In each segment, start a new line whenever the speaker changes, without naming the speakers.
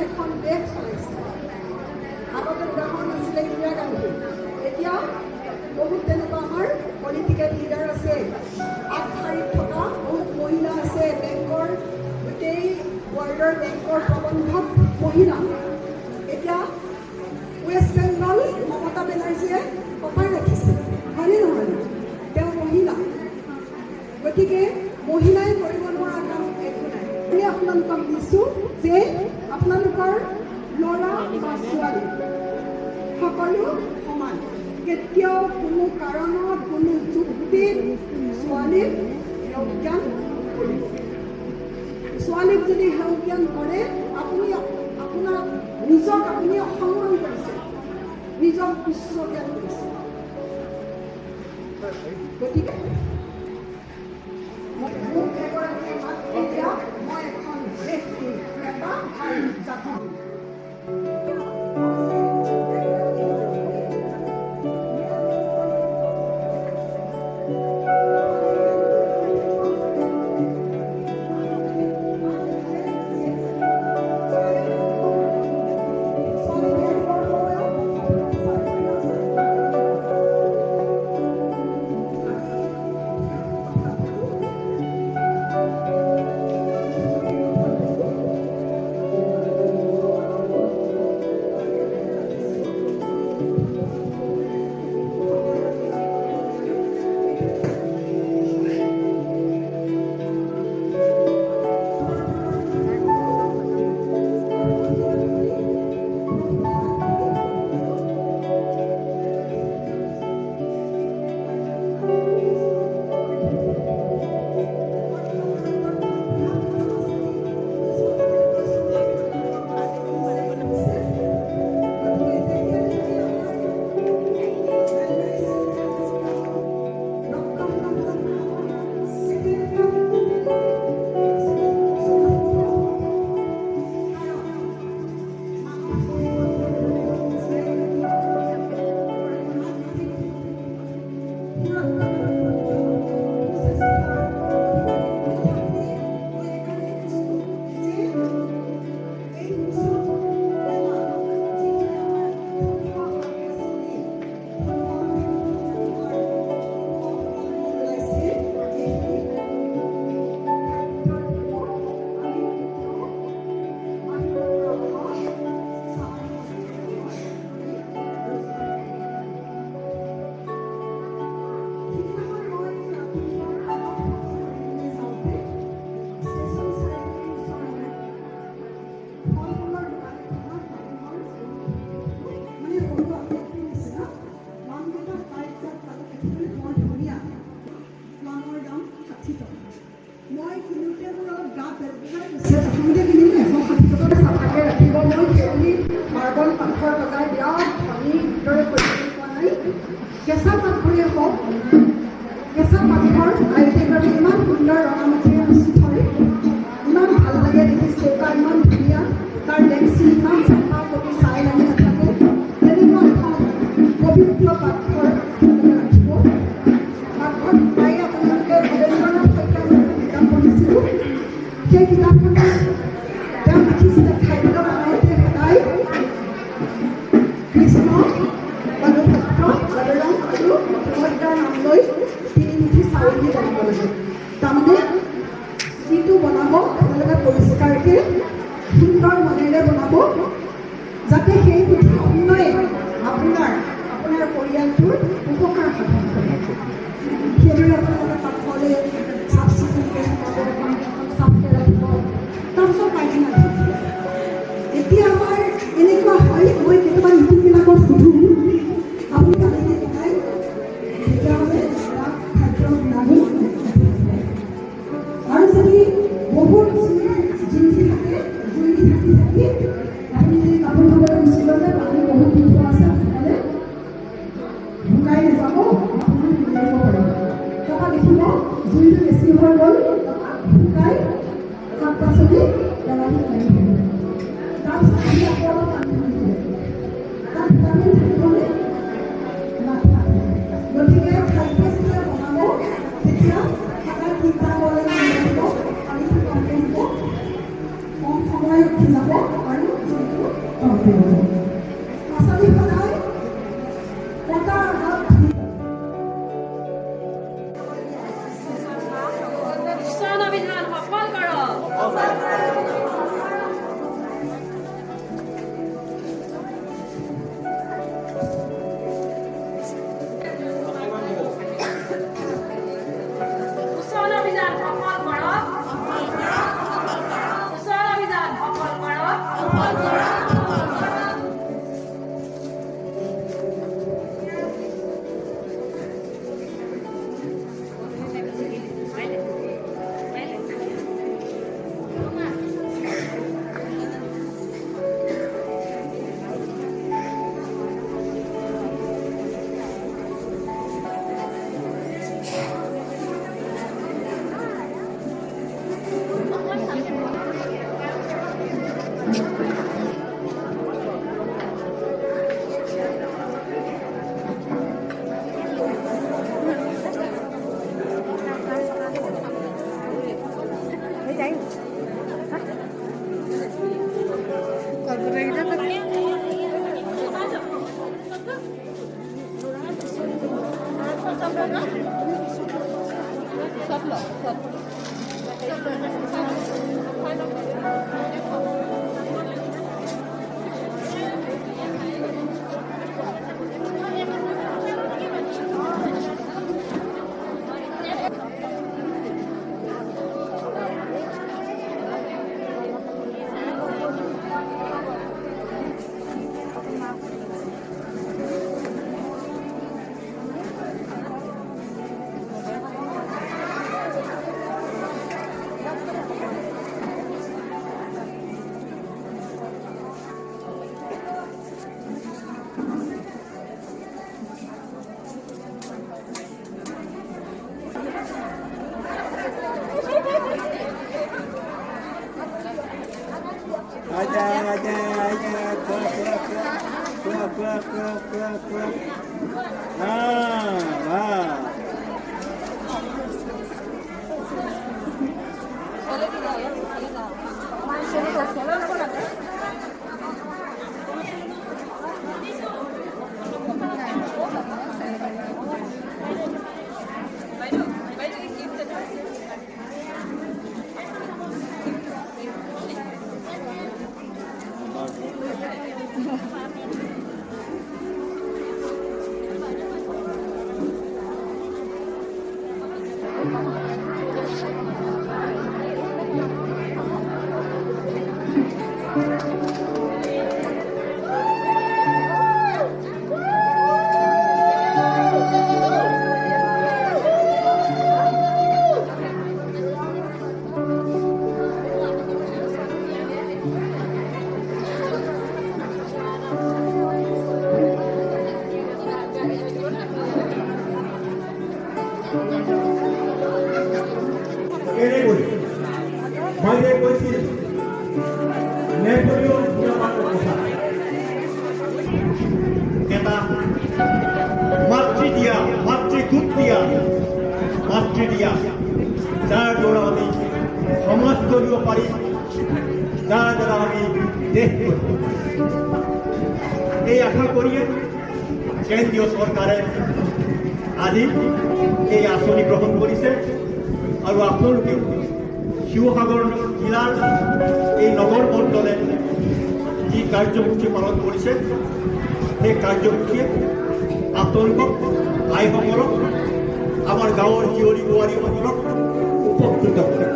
এখন দেশ চলাইছে। আগতে উদাহৰণ আছিলে ইন্দিৰা গান্ধী, এতিয়া বহুত তেনেকুৱা আমাৰ পলিটিকেল লিডাৰ আছে, আগশাৰীত থকা বহুত মহিলা আছে, বেংকৰ গোটেই ৱৰ্ল্ডৰ বেংকৰ প্ৰবন্ধক মহিলা। এতিয়া ৱেষ্ট বেংগল মমতা বেনাৰ্জীয়ে কপাই ৰাখিছে, হয়নে নহয়? তেওঁ মহিলা, গতিকে মহিলাই কৰিব নোৱাৰা কাম একো নাই। আমি আপোনালোকক দিছোঁ যে আপোনালোকৰ ল'ৰা বা ছোৱালী সকলো সমান। কেতিয়াও কোনো কাৰণত কোনো যুক্তিত ছোৱালীক হেয়জ্ঞান কৰিব। ছোৱালীক যদি হেয়জ্ঞান কৰে আপুনি আপোনাৰ নিজক আপুনি অসন্মান কৰিছে, নিজক উচ্চ জ্ঞান কৰিছে। গতিকে মোক এগৰাকী মাত এতিয়া মই এখন দেশ এটা ভাল জাতি মাৰ্বল পাথৰ লগাই বিৰাট পানীৰ দৰে কৰি পোৱা নাই। কেঁচা পাথৰে হওক, কেঁচা পাথৰ আইটেমত ইমান সুন্দৰ ৰঙামাটিৰে ৰচি থয়, ইমান ভাল লাগে দেখি, চৌকা ইমান ধুনীয়া, তাৰ ডেক্সি ইমান চাফা, কবি চাই লাগি নাথাকে। তেনেকুৱা এখন পবিত্ৰ পাথৰ ৰাখিব। পাথৰ পাই আপোনালোকে ভৱেন্দ্ৰনাথ শইকীয়াৰ কিতাপ পঢ়িছিলোঁ, সেই কিতাপখনত তেওঁ লিখিছিলে খাদ্য বনাওঁতে সদায় কৃষ্ণ, অনুভক্ত, বলৰাম আৰু সুভদ্ৰাৰ নাম লৈ 3 মুঠি চাউল দি বনাব লাগে। তাৰমানে পাচলি সদায় পতাৰ আগত
সংবিধান সফল কৰক। কুশল অভিযান সফল কৰক। কুশল অভিযান সফল কৰক।
मैले কৈছিল নেপোলিয়ন বোনাপাৰ্টৰ কথা এটা মাতৃদূত দিয়া যাৰ দ্বাৰা আমি সমাজ গঢ়িব পাৰিম, যাৰ দ্বাৰা আমি দেশ গঢ়িব। এই আশা কৰিয়ে কেন্দ্ৰীয় চৰকাৰে আজি এই আঁচনি গ্ৰহণ কৰিছে আৰু আপোনালোকে শিৱসাগৰ জিলাৰ এই নগৰ মণ্ডলে যি কাৰ্যসূচী পালন কৰিছে সেই কাৰ্যসূচীয়ে আপোনালোকক আইসকলক আমাৰ গাঁৱৰ জীয়ৰী বোৱাৰীসকলক উপকৃত কৰে।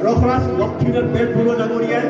ৰসৰাজ লক্ষ্মীনাথ বেজবৰুৱা ডাঙৰীয়াই